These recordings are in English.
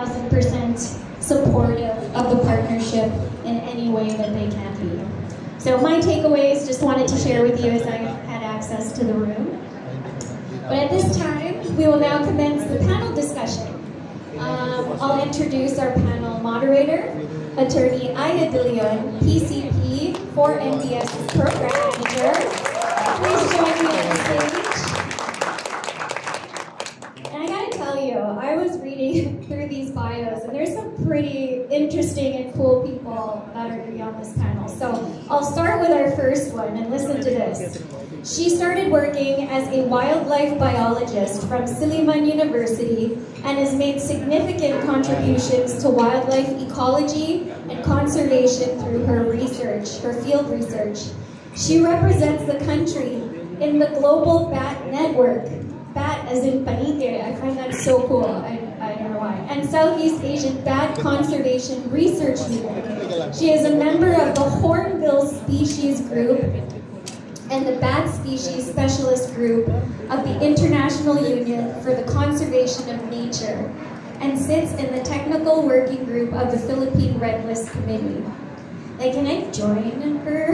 1000% supportive of the partnership in any way that they can be. So my takeaways, just wanted to share with you as I had access to the room. But at this time, we will now commence the panel discussion. I'll introduce our panel moderator, Attorney Ida De Leon, PCP for NBS's Program Manager. Please join me on the stage. And I gotta tell you, I was reading through these bios, and there's some pretty interesting and cool people that are gonna be on this panel. So I'll start with our first one, and listen to this. She started working as a wildlife biologist from Silliman University and has made significant contributions to wildlife ecology and conservation through her research, her field research. She represents the country in the Global Bat Network. Bat as in panite. I find that so cool. I don't know why. And Southeast Asian Bat Conservation Research Unit. She is a member of the Hornbill Species Group and the Bat Species Specialist Group of the International Union for the Conservation of Nature, and sits in the Technical Working Group of the Philippine Red List Committee. Like, can I join her?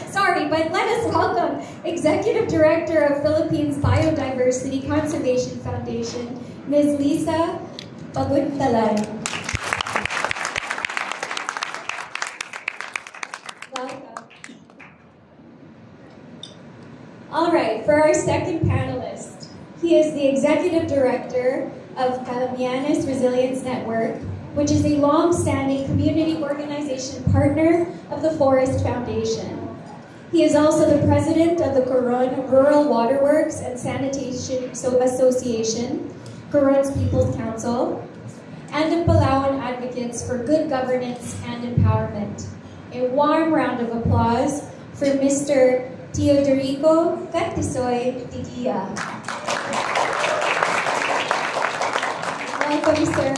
Sorry, but let us welcome Executive Director of Philippines Biodiversity Conservation Foundation, Ms. Lisa Paguntalan. All right, for our second panelist, he is the Executive Director of Calamianes Resilience Network, which is a long-standing community organization partner of the Forest Foundation. He is also the President of the Coron Rural Waterworks and Sanitation Association, Coron's People's Council, and the Palawan Advocates for Good Governance and Empowerment. A warm round of applause for Mr. Teodorico Catisoy Tigia. Welcome, sir.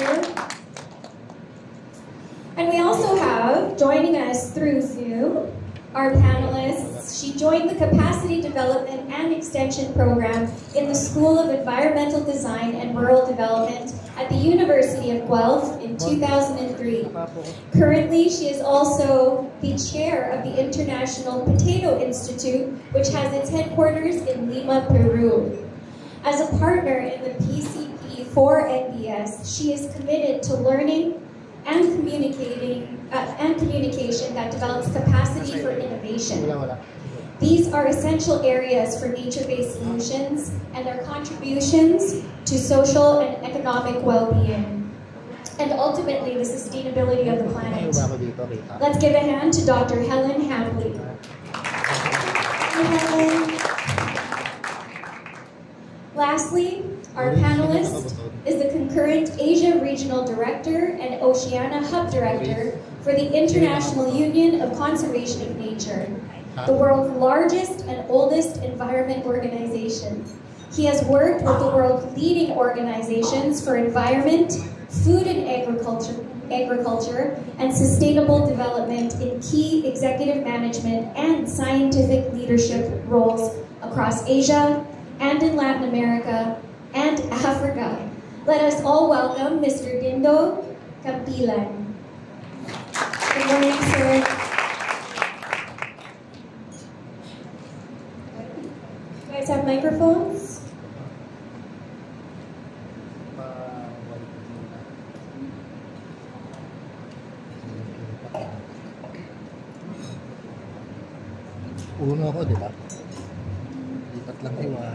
And we also have, joining us through Zoom, our panelists. She joined the Capacity Development and Extension Program in the School of Environmental Design and Rural Development at the University of Guelph in 2003. Currently, she is also the chair of the International Potato Institute, which has its headquarters in Lima, Peru. As a partner in the PCP for NBS, she is committed to learning and communication that develops capacity for innovation. These are essential areas for nature-based solutions and their contributions to social and economic well-being, and ultimately the sustainability of the planet. Let's give a hand to Dr. Helen Hambley. Hi, Helen. Lastly, our panelist is the concurrent Asia Regional Director and Oceania Hub Director for the International Union of Conservation of Nature, the world's largest and oldest environment organization. He has worked with the world's leading organizations for environment, food and agriculture, and sustainable development in key executive management and scientific leadership roles across Asia and in Latin America and Africa. Let us all welcome Mr. Dindo Campilan. Good morning, sir. You guys have microphones? Uno ako, di ba? Lipat lang iwa.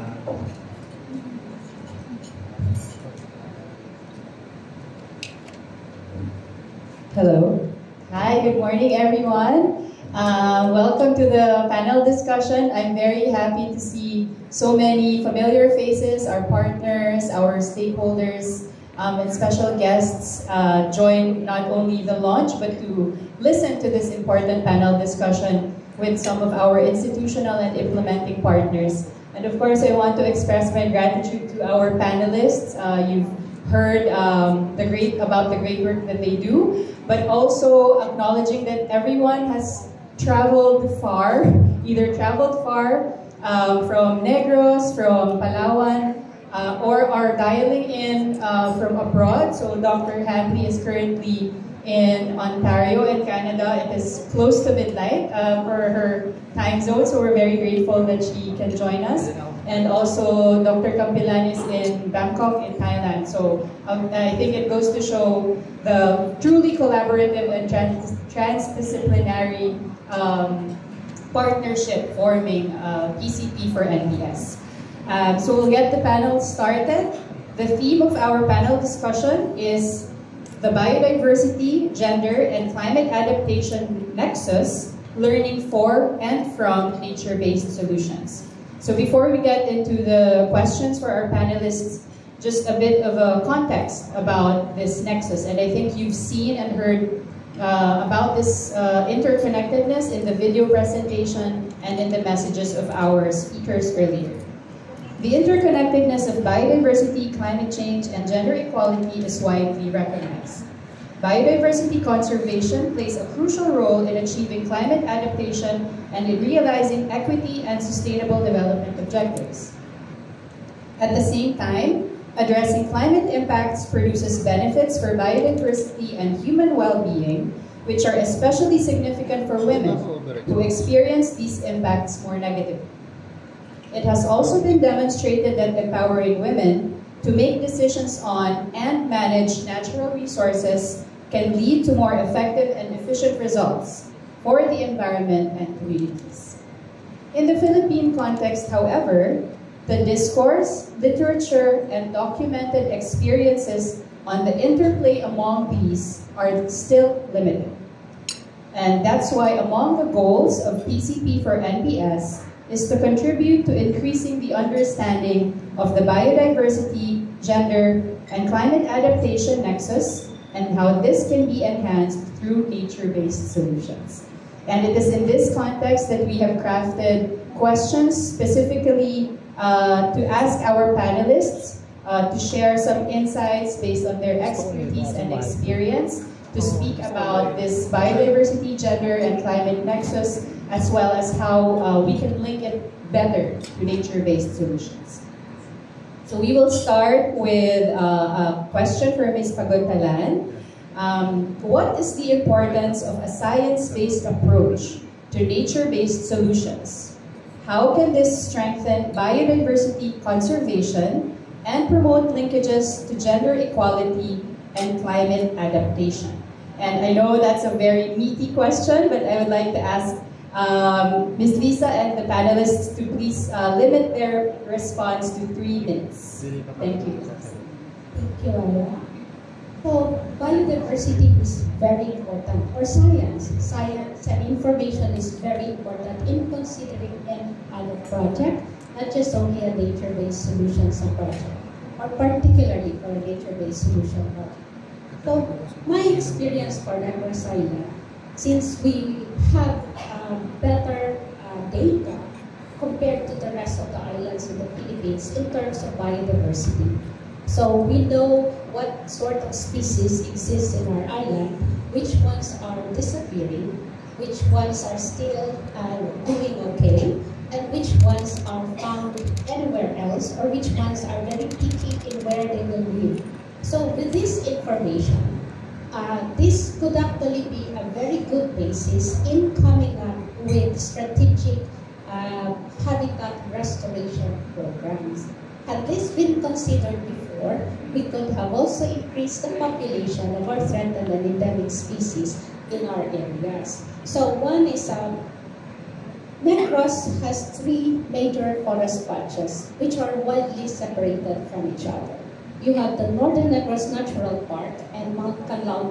Hello. Hi, good morning, everyone. Welcome to the panel discussion. I'm very happy to see so many familiar faces, our partners, our stakeholders, and special guests join not only the launch, but to listen to this important panel discussion with some of our institutional and implementing partners. And of course, I want to express my gratitude to our panelists. You've heard about the great work that they do, but also acknowledging that everyone has traveled far, either traveled far from Negros, from Palawan, or are dialing in from abroad. So Dr. Hadley is currently in Ontario in Canada. It is close to midnight for her time zone, so we're very grateful that she can join us. And also Dr. Kampilan is in Bangkok in Thailand. So I think it goes to show the truly collaborative and transdisciplinary partnership forming PCP for NPS. So we'll get the panel started. The theme of our panel discussion is the biodiversity, gender, and climate adaptation nexus, learning for and from nature-based solutions. So before we get into the questions for our panelists, just a bit of a context about this nexus. And I think you've seen and heard about this interconnectedness in the video presentation and in the messages of our speakers earlier. The interconnectedness of biodiversity, climate change, and gender equality is widely recognized. Biodiversity conservation plays a crucial role in achieving climate adaptation and in realizing equity and sustainable development objectives. At the same time, addressing climate impacts produces benefits for biodiversity and human well-being, which are especially significant for women who experience these impacts more negatively. It has also been demonstrated that empowering women to make decisions on and manage natural resources can lead to more effective and efficient results for the environment and communities. In the Philippine context, however, the discourse, literature, and documented experiences on the interplay among these are still limited. And that's why among the goals of PCP for NPS is to contribute to increasing the understanding of the biodiversity, gender, and climate adaptation nexus and how this can be enhanced through nature-based solutions. And it is in this context that we have crafted questions specifically to ask our panelists to share some insights based on their expertise and experience to speak about this biodiversity, gender, and climate nexus, as well as how we can link it better to nature-based solutions. So we will start with a question for Ms. Pagod-Talan. What is the importance of a science-based approach to nature-based solutions? How can this strengthen biodiversity conservation and promote linkages to gender equality and climate adaptation? And I know that's a very meaty question, but I would like to ask Ms. Lisa and the panelists to please limit their response to 3 minutes. Thank you. Thank you, Aya. So, biodiversity is very important, or science. Science and information is very important in considering any other project, not just only a nature-based solutions project, or particularly for a nature-based solution project. So, my experience for Negros Island, since we have better data compared to the rest of the islands in the Philippines in terms of biodiversity. So we know what sort of species exist in our island, which ones are disappearing, which ones are still doing okay, and which ones are found anywhere else, or which ones are very picky in where they will live. So with this information, this could actually be a very good basis in coming up with strategic habitat restoration programs. Had this been considered before, we could have also increased the population of our threatened and endemic species in our areas. So one is Negros has 3 major forest patches which are widely separated from each other. You have the Northern Negros Natural Park and Mount Canlaon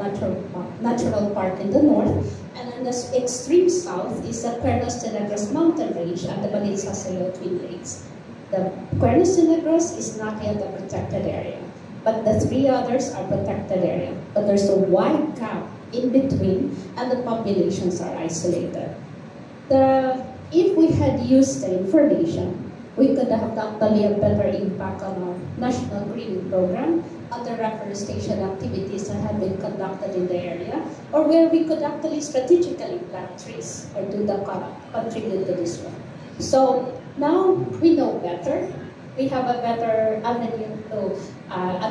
Natural Park in the north, and in the extreme south is the Cuernos de Negros Mountain Range and the Baliza-Sayo Twin Lakes. The Cuernos de Negros is not yet a protected area, but the 3 others are protected area. But there's a wide gap in between, and the populations are isolated. If we had used the information, we could have actually a better impact on our national greening program, other reforestation activities that have been conducted in the area, or where we could actually strategically plant trees or do the contribute to this one. So now we know better. we have a better avenue to,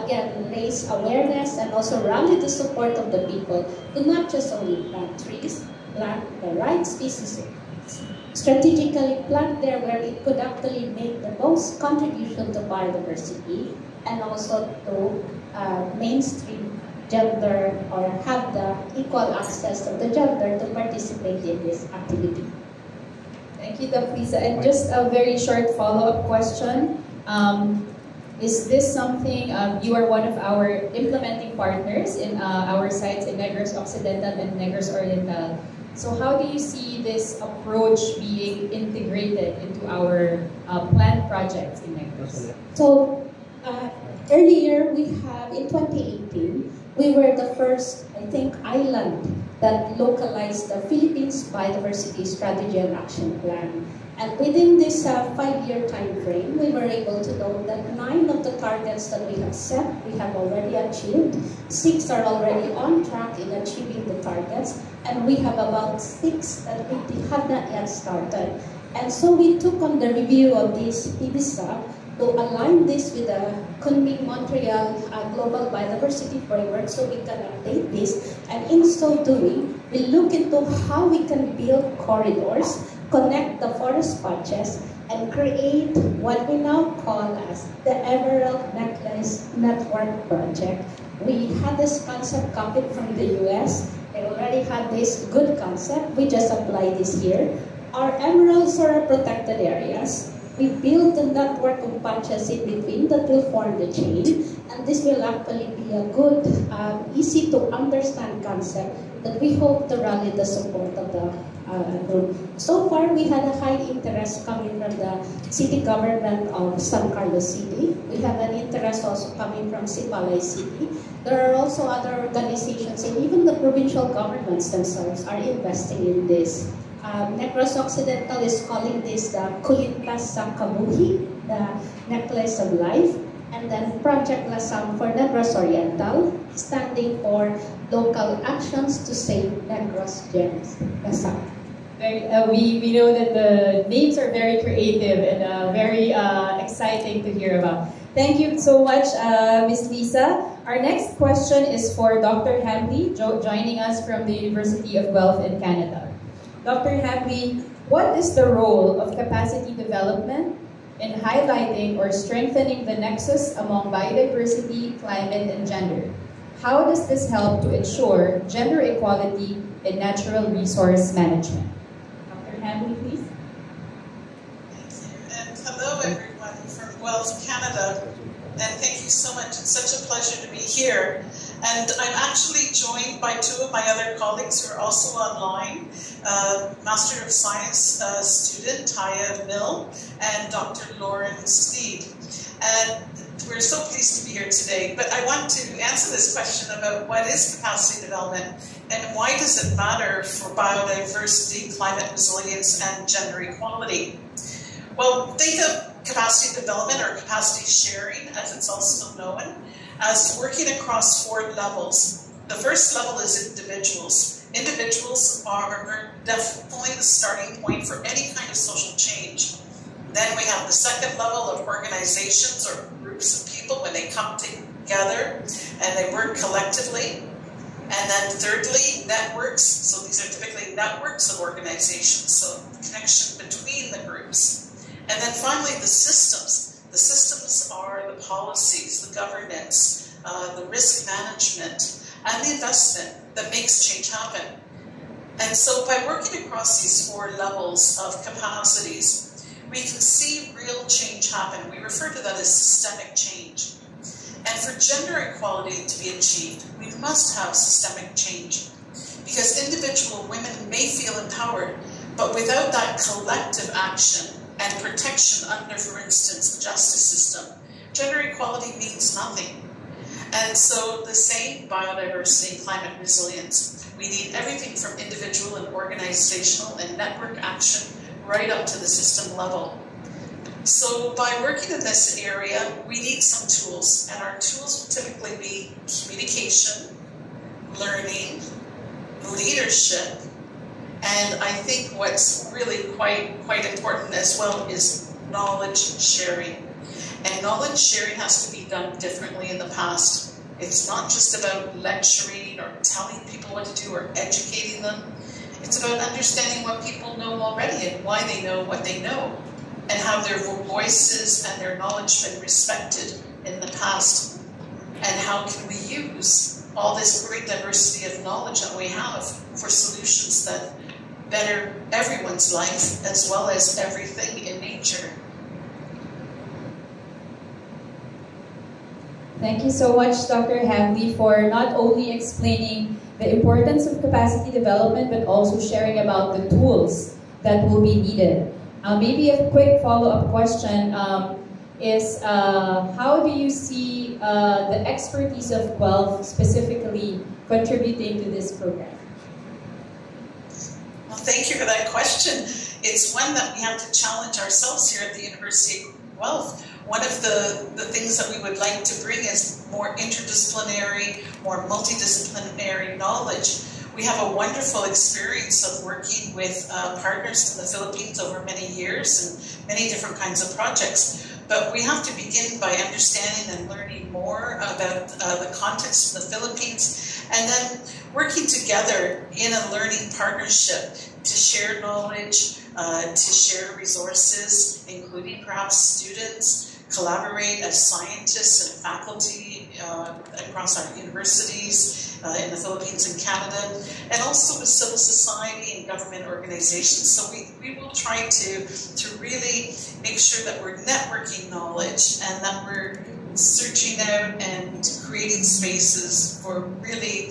again, raise awareness and also rally the support of the people to not just only plant trees, plant the right species, strategically plant there where it could actually make the most contribution to biodiversity and also to mainstream gender or have the equal access of the gender to participate in this activity. Thank you, Doc Lisa. And just a very short follow-up question. Is this something, you are one of our implementing partners in our sites in Negros Occidental and Negros Oriental. So how do you see this approach being integrated into our plant projects in Negros? So earlier we have, in 2018, we were the first, I think, island that localized the Philippines Biodiversity Strategy and Action Plan. And within this 5-year time frame, we were able to know that 9 of the targets that we have set, we have already achieved. 6 are already on track in achieving the targets. And we have about 6 that we have not yet started. And so we took on the review of this PBSA to align this with the Kunming-Montreal Global Biodiversity Framework so we can update this. And in so doing, we look into how we can build corridors, connect the forest patches, and create what we now call as the Emerald Necklace Network Project. We had this concept copied from the US. They already had this good concept. We just apply this here. Our emeralds are protected areas. We build a network of patches in between that will form the chain, and this will actually be a good, easy to understand concept that we hope to rally the support of the group. So far, we had a high interest coming from the city government of San Carlos City. We have an interest also coming from Sipalay City. There are also other organizations, and even the provincial governments themselves are investing in this. Negros Occidental is calling this the Kulintas sa Kabuhi, the necklace of life. And then Project Lasam for Negros Oriental, standing for local actions to save Negros gems. Lasam. We know that the names are very creative and very exciting to hear about. Thank you so much, Ms. Lisa. Our next question is for Dr. Hambley, joining us from the University of Guelph in Canada. Dr. Hambley, what is the role of capacity development in highlighting or strengthening the nexus among biodiversity, climate, and gender? How does this help to ensure gender equality in natural resource management? Dr. Hambley, please. Thank you. And hello, everyone from Guelph, Canada. And thank you so much. It's such a pleasure to be here. And I'm actually joined by 2 of my other colleagues who are also online. Master of Science student, Taya Mill, and Dr. Lauren Steed. And we're so pleased to be here today. But I want to answer this question about what is capacity development and why does it matter for biodiversity, climate resilience, and gender equality. Well, think of capacity development or capacity sharing, as it's also known, as working across 4 levels. The first level is individuals. Individuals are definitely the starting point for any kind of social change. Then we have the second level of organizations or groups of people when they come together and they work collectively. And then thirdly, networks. So these are typically networks of organizations, so the connection between the groups. And then finally, the systems. The systems are the policies, the governance, the risk management, and the investment that makes change happen. And so by working across these 4 levels of capacities, we can see real change happen. We refer to that as systemic change. And for gender equality to be achieved, we must have systemic change. Because individual women may feel empowered, but without that collective action and protection under, for instance, the justice system, gender equality means nothing. And so the same biodiversity, climate resilience. We need everything from individual and organizational and network action right up to the system level. So by working in this area, we need some tools, and our tools will typically be communication, learning, leadership, and I think what's really quite important as well is knowledge sharing. And knowledge sharing has to be done differently in the past. It's not just about lecturing or telling people what to do or educating them. It's about understanding what people know already and why they know what they know, and how their voices and their knowledge been respected in the past. And how can we use all this great diversity of knowledge that we have for solutions that better everyone's life as well as everything in nature. Thank you so much, Dr. Hamley, for not only explaining the importance of capacity development, but also sharing about the tools that will be needed. Maybe a quick follow-up question is, how do you see the expertise of Guelph specifically contributing to this program? Well, thank you for that question. It's one that we have to challenge ourselves here at the University of Guelph. One of the things that we would like to bring is more interdisciplinary, more multidisciplinary knowledge. We have a wonderful experience of working with partners in the Philippines over many years and many different kinds of projects. But we have to begin by understanding and learning more about the context of the Philippines, and then working together in a learning partnership to share knowledge, to share resources, including perhaps students, collaborate as scientists and faculty across our universities in the Philippines and Canada, and also with civil society and government organizations. So we will try to really make sure that we're networking knowledge and that we're searching out and creating spaces for really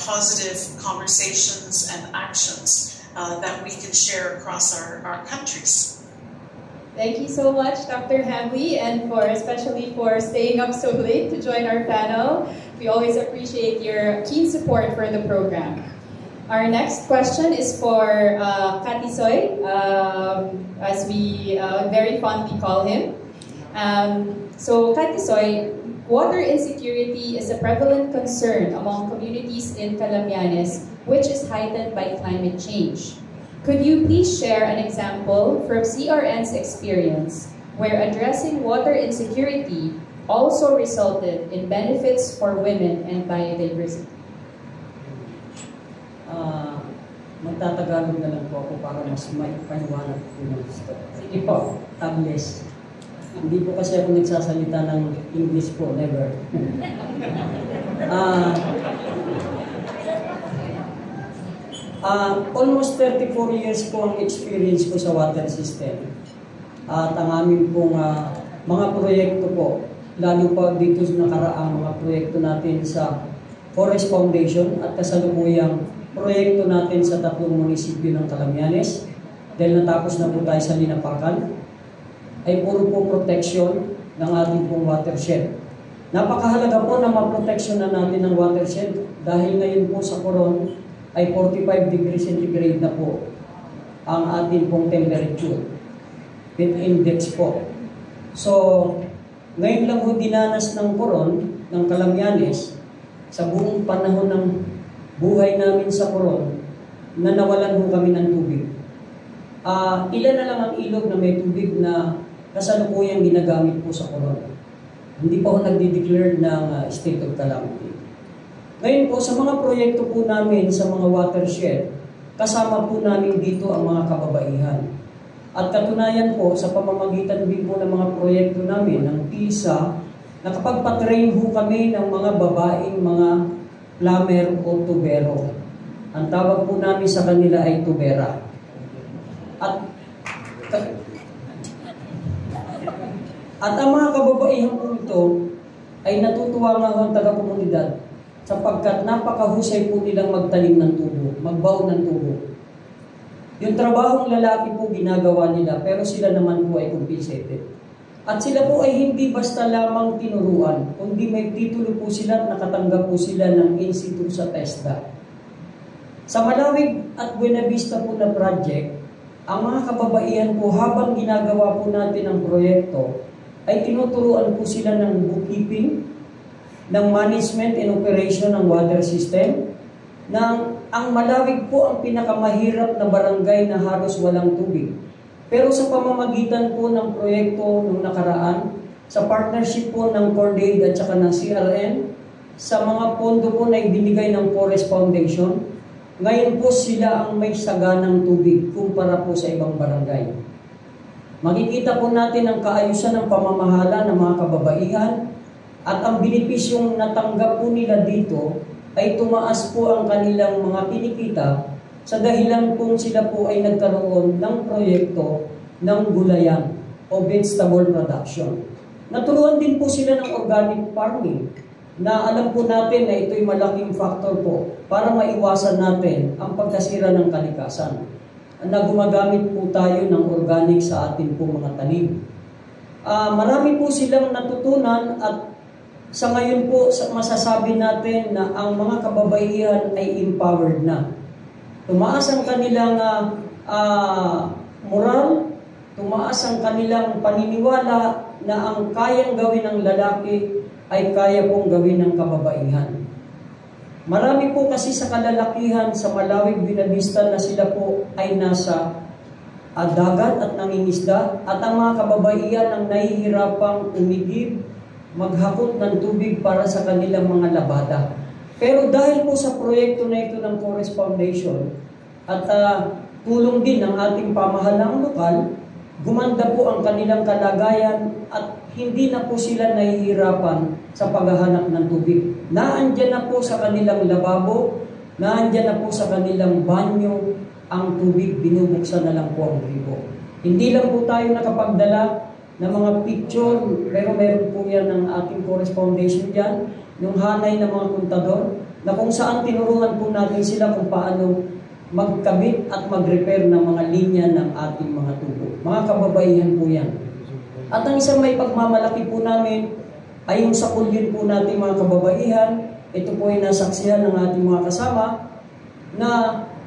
positive conversations and actions that we can share across our countries. Thank you so much, Dr. Hamley, and especially for staying up so late to join our panel. We always appreciate your keen support for the program. Our next question is for Katisoy, as we very fondly call him. So Katisoy, water insecurity is a prevalent concern among communities in Calamianes, which is heightened by climate change. Could you please share an example from CRN's experience where addressing water insecurity also resulted in benefits for women and biodiversity? Magtatagalog na lang po ako para mas maipaliwanag po ng gusto. Sige po, tabless. Hindi po kasi ako nagsasalita ng English po, never. Almost 34 years po ang experience ko sa water system. At ang aming pong mga proyekto po, lalo pa dito sa nakaraang mga proyekto natin sa Forest Foundation at kasalukuyang proyekto natin sa 3 munisipyo ng Calamianes, dahil natapos na po tayo sa Linapakan, ay puro po protection ng ating pong watershed. Napakahalaga po na maproteksyon na natin ang watershed dahil ngayon po sa Coron ay 45 degrees centigrade na po ang ating pong temperature. Heat index po. So, ngayon lang po dinanas ng Coron, ng Calamianes, sa buong panahon ng buhay namin sa Coron, na nawalan po kami ng tubig. Ilan na lang ang ilog na may tubig na kasalukuyang ginagamit po sa Coron. Hindi pa ako nagde-declare ng state of calamity. Ngayon po, sa mga proyekto po namin sa mga watershed, kasama po namin dito ang mga kababaihan. At katunayan po, sa pamamagitan din po ng mga proyekto namin, ng PISA, nakapagpatrain po kami ng mga babaeng mga plumber o tubero. Ang tawag po namin sa kanila ay tubera. At ang mga kababaihan po ito ay natutuwa nga ang taga-komunidad sapagkat napakahusay po nilang magtanim ng tubo, magbaon ng tubo. Yung trabahong lalaki po ginagawa nila, pero sila naman po ay compensated. At sila po ay hindi basta lamang tinuruan, kundi may titulo po sila, nakatanggap po sila ng institute sa TESDA. Sa Malawig at Buena Vista po na project, ang mga kababaihan po habang ginagawa po natin ang proyekto, ay tinuturuan po sila ng bookkeeping, ng management and operation ng water system, ang Malawig po ang pinakamahirap na barangay na halos walang tubig. Pero sa pamamagitan po ng proyekto nung nakaraan, sa partnership po ng CORDAID at saka ng CRN, sa mga pondo po na ibinigay ng Forest Foundation, ngayon po sila ang may saganang tubig kumpara po sa ibang barangay. Makikita po natin ang kaayusan ng pamamahala ng mga kababaihan at ang benepisyong natanggap po nila dito ay tumaas po ang kanilang mga kinikita sa dahilan kung sila po ay nagkaroon ng proyekto ng gulayan o vegetable production. Naturuan din po sila ng organic farming na alam po natin na ito'y malaking factor po para maiwasan natin ang pagkasira ng kalikasan na gumagamit po tayo ng organic sa ating po mga tanim. Marami po silang natutunan at sa ngayon po masasabi natin na ang mga kababaihan ay empowered na. Tumaas ang kanilang moral, tumaas ang kanilang paniniwala na ang kayang gawin ng lalaki ay kaya pong gawin ng kababaihan. Marami po kasi sa kalalakihan sa Malawig Binavista na sila po ay nasa dagat at nangingisda at ang mga kababaihan ang nahihirapang umigib, maghakot ng tubig para sa kanilang mga labada. Pero dahil po sa proyekto na ito ng Forest Foundation at tulong din ng ating pamahalaang lokal, gumanda po ang kanilang kalagayan at hindi na po sila nahihirapan sa paghahanap ng tubig. Naandyan na po sa kanilang lababo, naandyan na po sa kanilang banyo ang tubig, binubuksan na lang po ang gripo. Hindi lang po tayo nakapagdala ng mga picture, pero meron po yan ng ating Forest Foundation dyan, yung hanay ng mga kontador, na kung saan tinuruan po natin sila kung paano magkabit at mag-repair ng mga linya ng ating mga tubo. Mga kababaihan po yan. At ang isang may pagmamalaki po namin ay yung sa kulyin po natin mga kababaihan. Ito po ay nasaksihan ng ating mga kasama na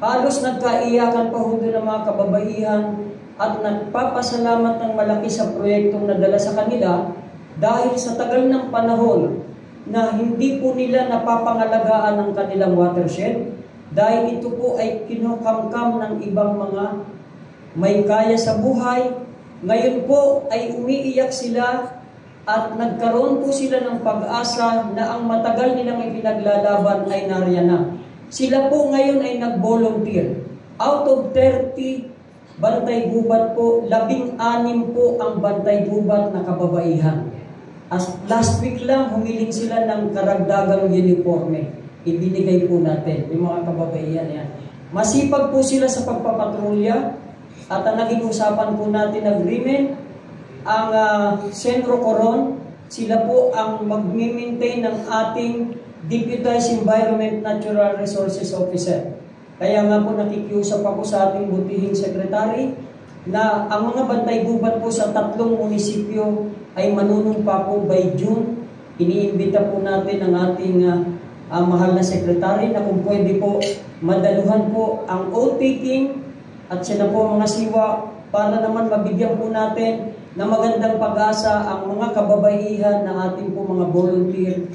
halos nagkaiyakan pa ho doon ng mga kababaihan at nagpapasalamat ng malaki sa proyektong nadala sa kanila dahil sa tagal ng panahon na hindi po nila napapangalagaan ang kanilang watershed dahil ito po ay kinukamkam ng ibang mga may kaya sa buhay. Ngayon po ay umiiyak sila at nagkaroon po sila ng pag-asa na ang matagal nilang ipinaglalaban ay nariyan na. Sila po ngayon ay nag-volunteer. Out of 30 bantay gubat po, 16 po ang bantay gubat na kababaihan. As last week lang, humiling sila ng karagdagang uniforme. Ibinigay po natin, yung mga kababaihan yan. Masipag po sila sa pagpapatrolya at ang naging usapan po natin agreement, ang Sentro Coron, sila po ang mag-maintain ng ating Deputized Environment Natural Resources Officer. Kaya nga po nakikiusap ako sa ating butihing sekretary na ang mga bantay gubat po sa 3 munisipyo ay manunumpa po by June. Iniimbita po natin ang ating mahal na sekretary na kung pwede po madaluhan po ang oath-taking at sila po mga siwa para naman mabigyan po natin na magandang pag-asa ang mga kababaihan na ating po mga volunteer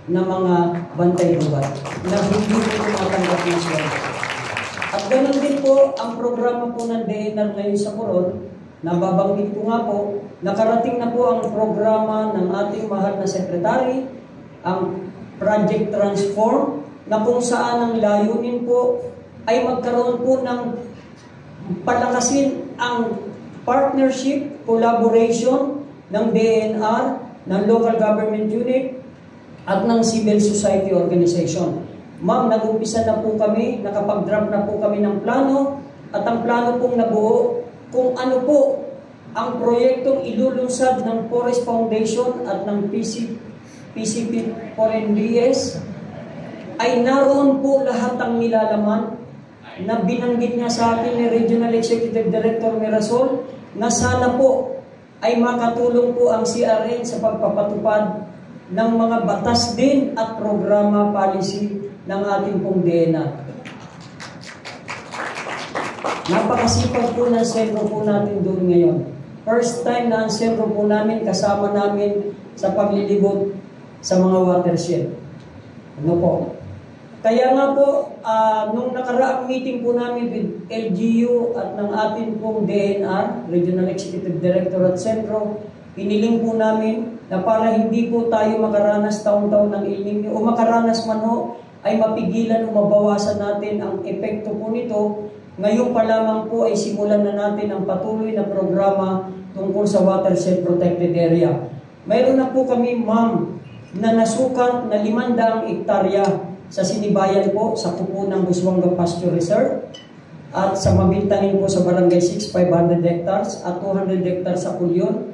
na mga bantay gubat na hindi po tumatanggap ng sweldo. At ganoon din po ang programa po ng DNR ngayon sa Coron, na babanggit ko nga po, nakarating na po ang programa ng ating mahal na sekretary, ang Project Transform, na kung saan ang layunin po ay magkaroon po ng palakasin ang partnership, collaboration ng DNR, ng local government unit, at ng civil society organization. Ma'am, nag-umpisa na po kami, nakapag-draft na po kami ng plano, at ang plano pong nabuo kung ano po ang proyektong ilulunsad ng Forest Foundation at ng PCP for NBS, ay naroon po lahat ang nilalaman na binanggit niya sa akin ni Regional Executive Director Mirasol na sana po ay makatulong po ang CRN sa pagpapatupad ng mga batas din at programa policy ng ating pong DNR. Napakasipag po ng sentro po natin doon ngayon. First time na ang sentro po namin kasama namin sa paglilibot sa mga watershed. Ano po? Kaya nga po, nung nakaraang meeting po namin with LGU at ng ating pong DNR, Regional Executive Director at Sentro, iniling po namin na para hindi po tayo makaranas taon-taon ng El Nino o makaranas man ho, ay mapigilan o mabawasan natin ang epekto po nito. Ngayon pa lamang po ay simulan na natin ang patuloy na programa tungkol sa watershed protected area. Mayroon na po kami, ma'am, na nasukat na 500 hektarya sa Sinibayan po, sa kupo ng Busuanga Pasture Reserve, at sa Mabintanin po sa Barangay 6, 500 hectares at 200 hectares sa Pulyon.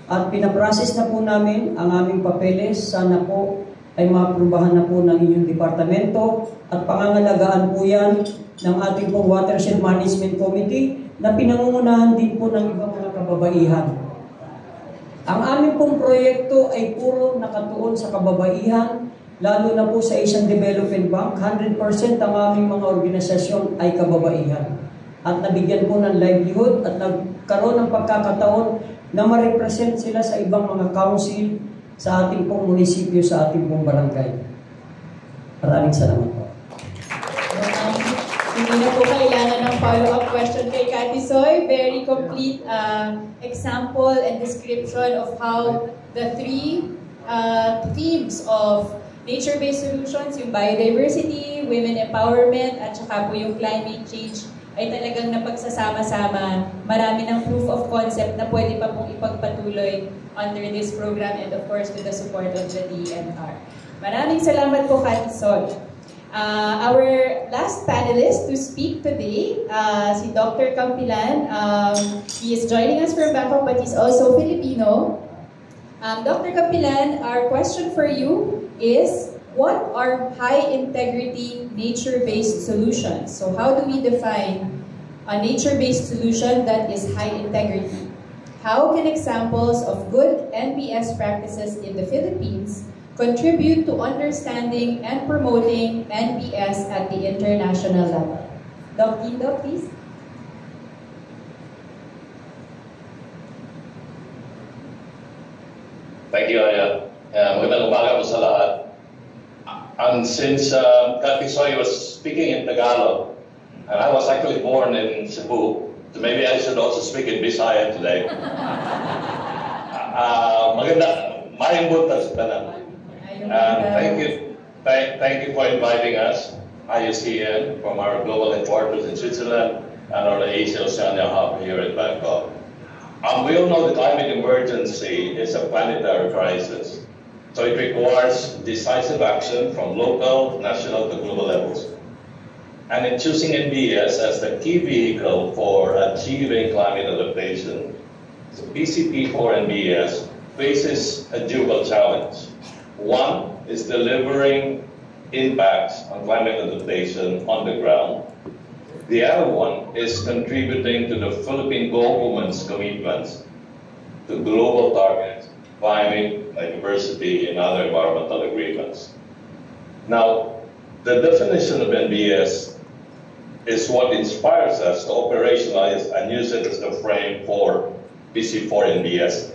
At pinaprocess na po namin ang aming papeles. Sana po ay maaprubahan na po ng inyong departamento at pangangalagaan po yan ng ating pong Watershed Management Committee na pinangungunahan din po ng ibang mga kababaihan. Ang aming pong proyekto ay puro nakatuon sa kababaihan, lalo na po sa Asian Development Bank. 100% ang aming mga organisasyon ay kababaihan. At nabigyan po ng livelihood at nagkaroon ng pagkakataon na ma-represent sila sa ibang mga council sa ating pong munisipyo, sa ating pong barangay. Maraming salamat po. Hindi na po kailangan ng follow-up question kay Cathy Soy. Very complete example and description of how the three themes of nature-based solutions, yung biodiversity, women empowerment, at saka po yung climate change ay talagang napagsasama-sama. Marami ng proof of concept na pwede pa pong ipagpatuloy under this program and of course with the support of the DNR. Maraming salamat po, Cathy Soy. Our last panelist to speak today, si Dr. Campilan. He is joining us from Bangkok but he's also Filipino. Dr. Campilan, our question for you is, what are high-integrity nature-based solutions? So how do we define a nature-based solution that is high integrity? How can examples of good NBS practices in the Philippines contribute to understanding and promoting NBS at the international level? Doc Indo, please. Thank you, Aya. Magandang umaga po sa lahat. And since Cathy Soy was speaking in Tagalog, and I was actually born in Cebu, so maybe I should also speak in Bisaya today. Maganda, maayong buntag sa tanan. Thank you for inviting us, IUCN, from our global headquarters in Switzerland and our Asia Oceania hub here in Bangkok. We all know the climate emergency is a planetary crisis. So it requires decisive action from local, national to global levels. And in choosing NBS as the key vehicle for achieving climate adaptation, the PCP4NBS faces a dual challenge. One is delivering impacts on climate adaptation on the ground. The other one is contributing to the Philippine government's commitments to global targets, climate, biodiversity, and other environmental agreements. Now, the definition of NBS is what inspires us to operationalize and use it as the frame for PC4NBS.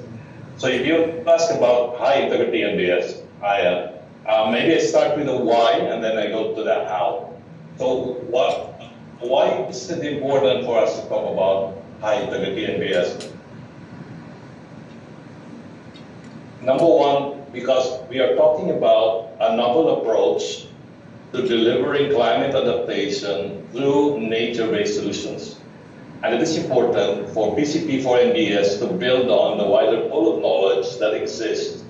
So if you ask about high integrity NBS, maybe I start with the why and then I go to the how. So why is it important for us to talk about high integrity NBS? Number one, because we are talking about a novel approach to delivering climate adaptation through nature-based solutions. And it is important for PCP4NBS to build on the wider pool of knowledge that exists,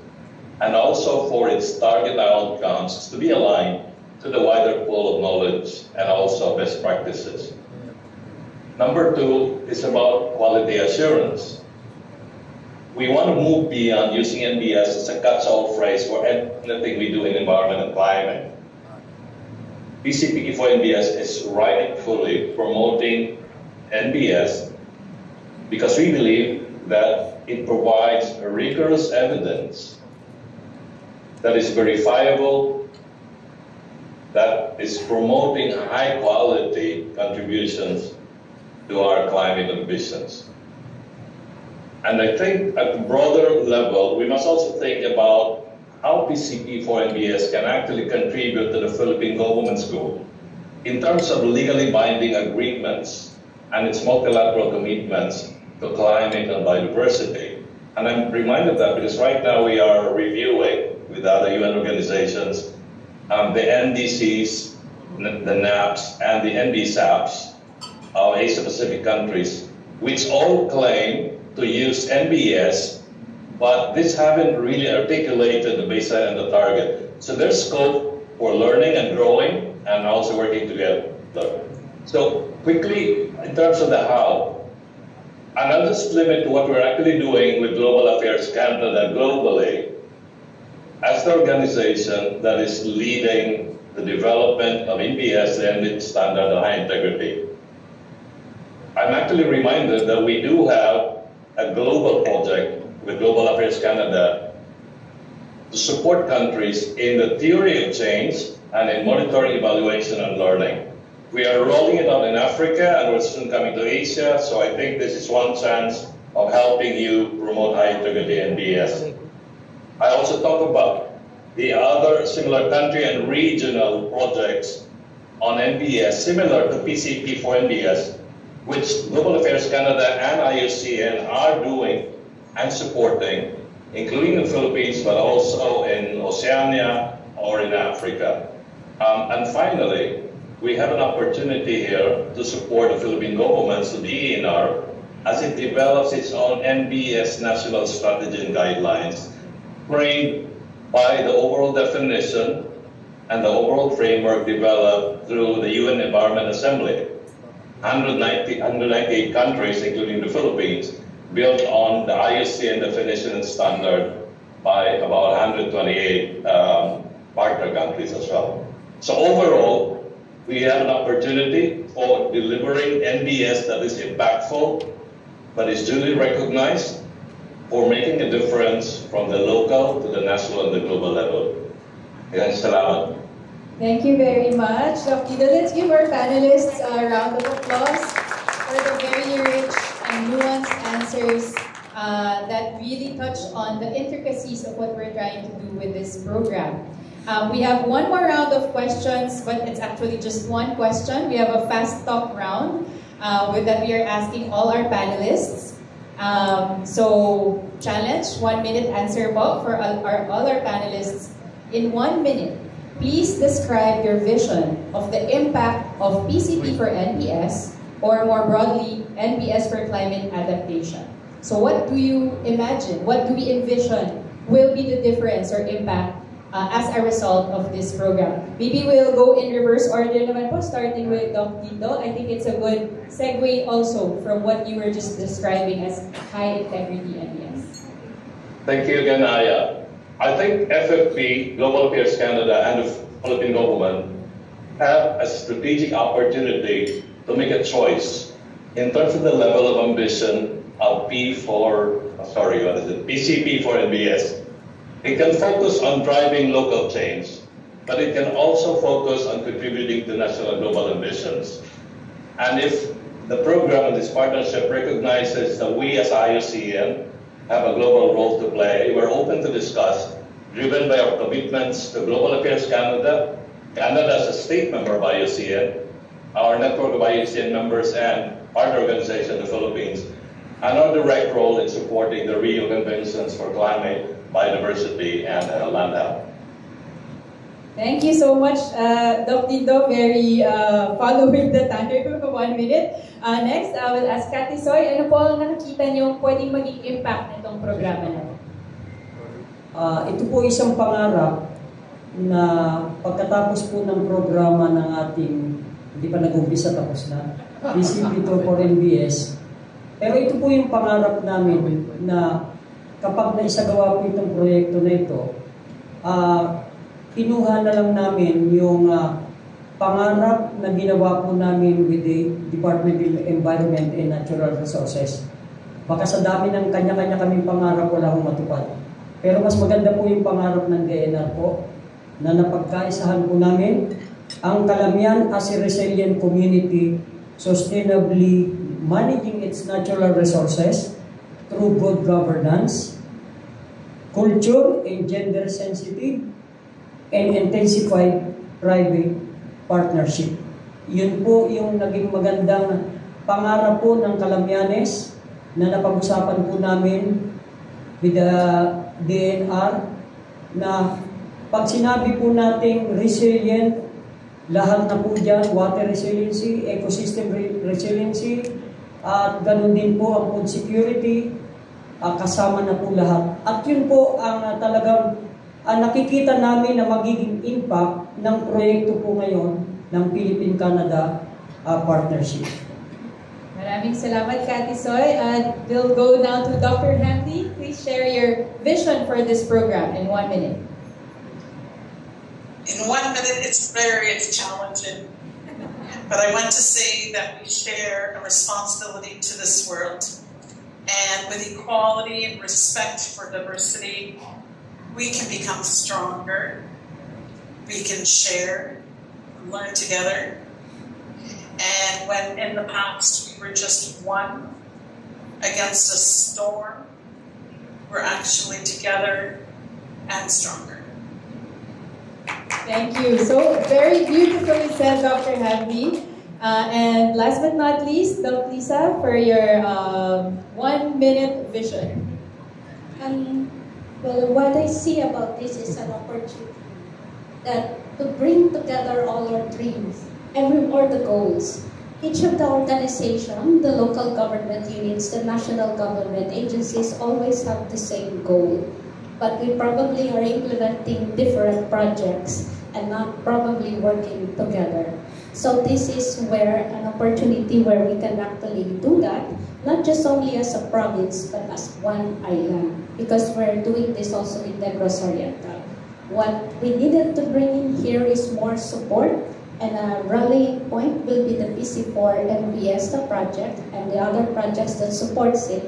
and also for its target outcomes to be aligned to the wider pool of knowledge and also best practices. Number two is about quality assurance. We want to move beyond using NBS as a catch-all phrase for anything we do in environment and climate. PCP4NBS is rightfully promoting NBS because we believe that it provides rigorous evidence that is verifiable, that is promoting high-quality contributions to our climate ambitions. And I think at the broader level, we must also think about how PCP4NBS can actually contribute to the Philippine government's goal in terms of legally binding agreements and its multilateral commitments to climate and biodiversity, and And I'm reminded of that because right now we are reviewing with other UN organizations the NDCs, the NAPs, and the NBSAPs of Asia-Pacific countries, which all claim to use NBS, but this haven't really articulated the baseline and the target. So there's scope for learning and growing and also working together. So quickly, in terms of the how, and I'll just limit to what we're actually doing with Global Affairs Canada globally as the organization that is leading the development of NBS and its standard of high integrity. I'm actually reminded that we do have a global project with Global Affairs Canada to support countries in the theory of change and in monitoring, evaluation, and learning. We are rolling it out in Africa, and we're soon coming to Asia, so I think this is one chance of helping you promote high integrity NBS. I also talk about the other similar country and regional projects on NBS, similar to PCP for NBS, which Global Affairs Canada and IUCN are doing and supporting, including the Philippines, but also in Oceania or in Africa. And finally, we have an opportunity here to support the Philippine government, so the ENR, as it develops its own NBS national strategy and guidelines, framed by the overall definition and the overall framework developed through the UN Environment Assembly. 198 countries, including the Philippines, built on the IUCN definition and standard by about 128 partner countries as well. So overall, we have an opportunity for delivering NBS that is impactful, but is duly recognized, for making a difference from the local to the national and the global level. Yan, salamat. Thank you very much, Dr. Guido. Let's give our panelists a round of applause for the very rich and nuanced answers that really touch on the intricacies of what we're trying to do with this program. We have one more round of questions, but it's actually just one question. We have a fast talk round that we are asking all our panelists. So, challenge, 1 minute answer po for all our panelists. In 1 minute, please describe your vision of the impact of PCP for NBS, or more broadly, NBS for climate adaptation. So what do you imagine, what do we envision will be the difference or impact as a result of this program? Maybe we'll go in reverse order naman po, starting with Dr. Guido. I think it's a good segue also from what you were just describing as high integrity NBS. Thank you again, Aya. I think FFP, Global Affairs Canada, and the Philippine government have a strategic opportunity to make a choice in terms of the level of ambition of PCP for NBS. It can focus on driving local change, but it can also focus on contributing to national and global ambitions. And if the program and this partnership recognizes that we as IUCN have a global role to play, we're open to discuss, driven by our commitments to Global Affairs Canada, Canada as a state member of IUCN, our network of IUCN members and partner organization, the Philippines, and our direct role in supporting the Rio Conventions for Climate, Biodiversity, and Land Health. Thank you so much, Dr. Guido. Very following the time for 1 minute. Next, I will ask Cathy Soy, ano po ang nakikita niyo pwedeng maging impact nitong programa na ito? Ito po isang pangarap na pagkatapos po ng programa ng ating, hindi pa nag-umpisa, tapos na, PCP for NBS. Pero ito po yung pangarap namin na kapag naisagawa po itong proyekto na ito, kinuha na lang namin yung pangarap na ginawa po namin with the Department of Environment and Natural Resources. Baka sa dami ng kanya-kanya kaming pangarap, wala akong matupad. Pero mas maganda po yung pangarap ng DNR po, na napagkaisahan po namin ang Calamian as a resilient community sustainably managing its natural resources through good governance, culture and gender sensitive, and intensified private partnership. Yun po yung naging magandang pangarap po ng Calamianes na napag-usapan po namin with the DNR na pag sinabi po nating resilient, lahat na po dyan, water resiliency, ecosystem resiliency, at ganun din po ang food security, kasama na po lahat. At yun po ang talagang nakikita namin na magiging impact ng proyekto po ngayon ng Philippine-Canada partnership. Maraming salamat, Kati Soy. We'll go now to Dr. Hamdi. Please share your vision for this program in 1 minute. In 1 minute, it's very challenging. But I want to say that we share a responsibility to this world. And with equality and respect for diversity, we can become stronger. We can share, learn together. And when in the past we were just one against a storm, we're actually together and stronger. Thank you. So very beautifully said, Dr. Hamdi. And last but not least, Dr. Lisa, for your 1 minute vision. Well, what I see about this is an opportunity that to bring together all our dreams, all the goals. Each of the organization, the local government units, the national government agencies always have the same goal. But we probably are implementing different projects and not probably working together. So this is where an opportunity where we can actually do that, not just only as a province, but as one island. Because we're doing this also in Negros Oriental. What we needed to bring in here is more support, and a rallying point will be the PC4 and Fiesta project and the other projects that supports it,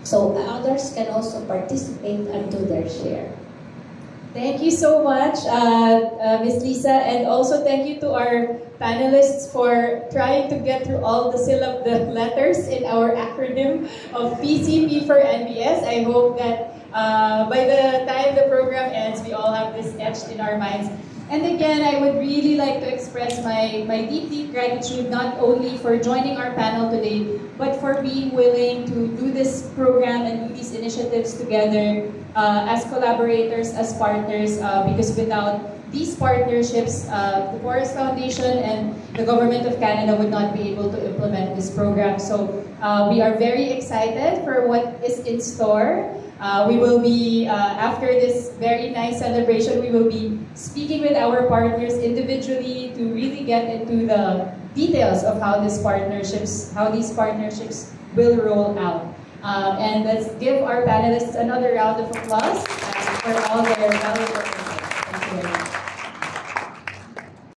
so others can also participate and do their share. Thank you so much, Ms. Lisa, and also thank you to our panelists for trying to get through all the letters in our acronym of PCP for NBS. I hope that by the time the program ends, we all have this etched in our minds. And again, I would really like to express my deep, deep gratitude not only for joining our panel today, but for being willing to do this program and do these initiatives together as collaborators, as partners, because without these partnerships, the Forest Foundation and the Government of Canada would not be able to implement this program. So we are very excited for what is in store. We will be, after this very nice celebration, we will be speaking with our partners individually to really get into the details of how these partnerships will roll out. And let's give our panelists another round of applause for all their valuable